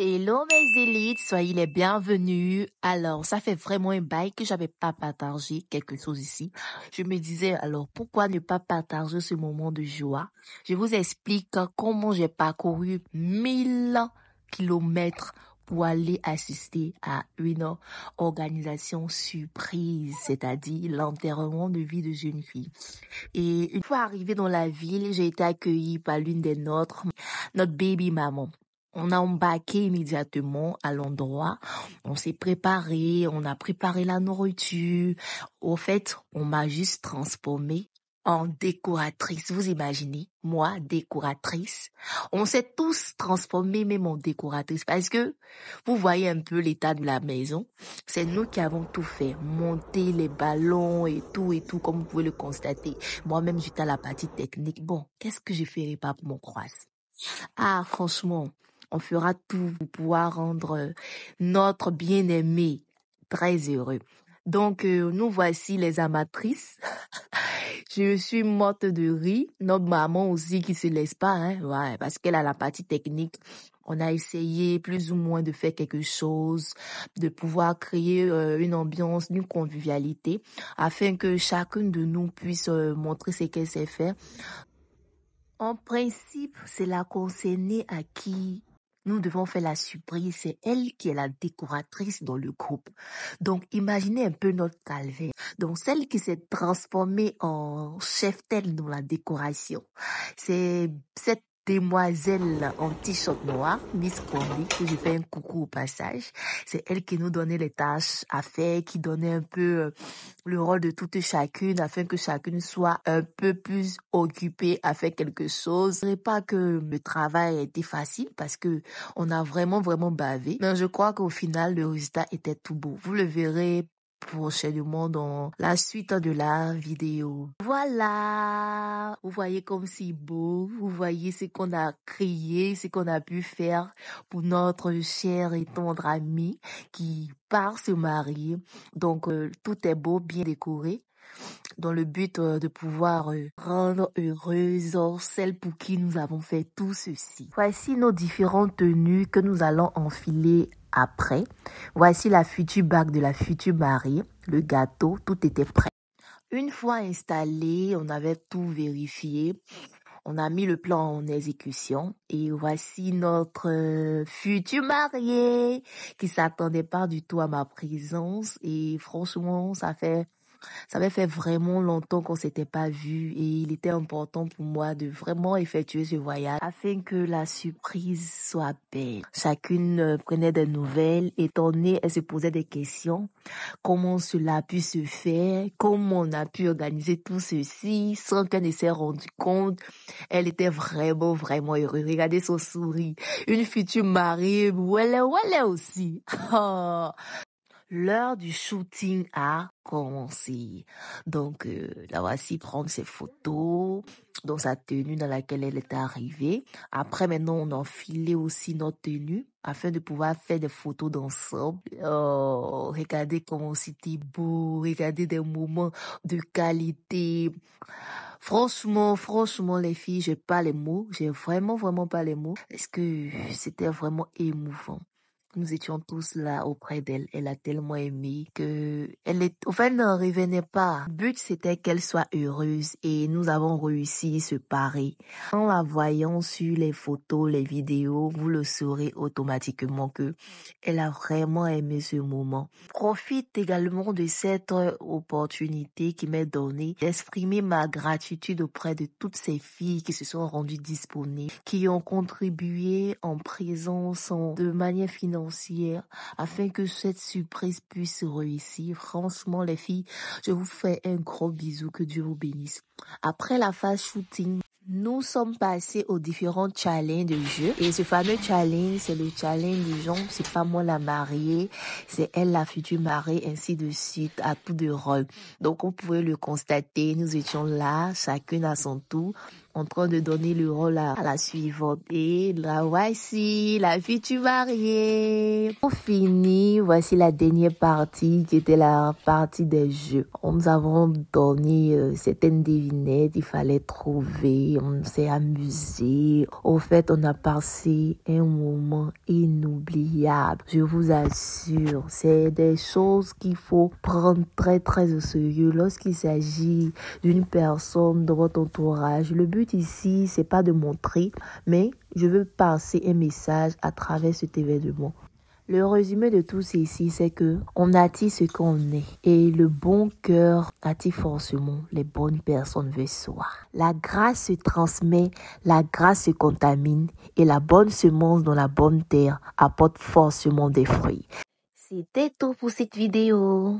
Hello mes élites, soyez les bienvenus. Alors, ça fait vraiment un bail que j'avais pas partagé quelque chose ici. Je me disais, alors pourquoi ne pas partager ce moment de joie? Je vous explique comment j'ai parcouru 1000 kilomètres pour aller assister à une organisation surprise, c'est-à-dire l'enterrement de vie de jeune fille. Et une fois arrivée dans la ville, j'ai été accueillie par l'une des nôtres, notre baby maman. On a embarqué immédiatement à l'endroit. On s'est préparé, on a préparé la nourriture. Au fait, on m'a juste transformée en décoratrice. Vous imaginez, moi, décoratrice. On s'est tous transformés, même en décoratrice, parce que vous voyez un peu l'état de la maison. C'est nous qui avons tout fait, monter les ballons et tout, comme vous pouvez le constater. Moi-même, j'étais à la partie technique. Bon, qu'est-ce que je ferais pas pour mon croise? Ah, franchement, on fera tout pour pouvoir rendre notre bien-aimé très heureux. Donc, nous voici les amatrices. Je suis morte de rire. Notre maman aussi qui se laisse pas, hein, ouais, parce qu'elle a la partie technique. On a essayé plus ou moins de faire quelque chose, de pouvoir créer une ambiance, une convivialité, afin que chacune de nous puisse montrer ce qu'elle sait faire. En principe, c'est la concernée à qui nous devons faire la surprise. C'est elle qui est la décoratrice dans le groupe. Donc, imaginez un peu notre calvaire. Donc, celle qui s'est transformée en chef-tête dans la décoration, c'est cette demoiselle en t-shirt noir, Miss Combi, que je fais un coucou au passage. C'est elle qui nous donnait les tâches à faire, qui donnait un peu le rôle de toute chacune afin que chacune soit un peu plus occupée à faire quelque chose. Je ne dirais pas que le travail a été facile parce que on a vraiment bavé. Mais je crois qu'au final, le résultat était tout beau. Vous le verrez prochainement dans la suite de la vidéo. Voilà, vous voyez comme c'est beau, vous voyez ce qu'on a créé, ce qu'on a pu faire pour notre cher et tendre ami qui part se marier. Donc tout est beau, bien décoré, dans le but de pouvoir rendre heureuse celle pour qui nous avons fait tout ceci. Voici nos différentes tenues que nous allons enfiler après. Voici la future bague de la future mariée, le gâteau, tout était prêt. Une fois installé, on avait tout vérifié. On a mis le plan en exécution et voici notre futur marié qui s'attendait pas du tout à ma présence et franchement, ça avait fait vraiment longtemps qu'on s'était pas vu et il était important pour moi de vraiment effectuer ce voyage afin que la surprise soit belle. Chacune prenait des nouvelles, étant donné, elle se posait des questions. Comment cela a pu se faire? Comment on a pu organiser tout ceci sans qu'elle ne s'est rendue compte? Elle était vraiment heureuse. Regardez son sourire. Une future mariée, voilà aussi. L'heure du shooting a commencé. Donc, la voici prendre ses photos dans sa tenue dans laquelle elle est arrivée. Après, maintenant, on a enfilé aussi notre tenue afin de pouvoir faire des photos d'ensemble. Oh, regardez comment c'était beau. Regardez des moments de qualité. Franchement, les filles, j'ai pas les mots. J'ai vraiment pas les mots. Parce que c'était vraiment émouvant. Nous étions tous là auprès d'elle. Elle a tellement aimé que elle n'en revenait pas. Le but, c'était qu'elle soit heureuse et nous avons réussi ce pari. En la voyant sur les photos, les vidéos, vous le saurez automatiquement que elle a vraiment aimé ce moment. Profite également de cette opportunité qui m'est donnée d'exprimer ma gratitude auprès de toutes ces filles qui se sont rendues disponibles, qui ont contribué en présence, de manière financière, afin que cette surprise puisse réussir. Franchement, les filles, je vous fais un gros bisou, que Dieu vous bénisse. Après la phase shooting, nous sommes passés aux différents challenges de jeu. Et ce fameux challenge, c'est le challenge du genre, c'est pas moi la mariée, c'est elle la future mariée, ainsi de suite, à tout de rôle. Donc, on pouvait le constater, nous étions là, chacune à son tour, en train de donner le rôle à la suivante. Et là, voici la future mariée. Pour finir, voici la dernière partie qui était la partie des jeux. Nous avons donné certaines devinettes, il fallait trouver, on s'est amusé. Au fait, on a passé un moment inoubliable. incroyable. Je vous assure, c'est des choses qu'il faut prendre très très au sérieux lorsqu'il s'agit d'une personne dans votre entourage. Le but ici, c'est pas de montrer, mais je veux passer un message à travers cet événement. Le résumé de tout ceci, c'est que on attire ce qu'on est. Et le bon cœur attire forcément les bonnes personnes vers soi. La grâce se transmet, la grâce se contamine et la bonne semence dans la bonne terre apporte forcément des fruits. C'était tout pour cette vidéo.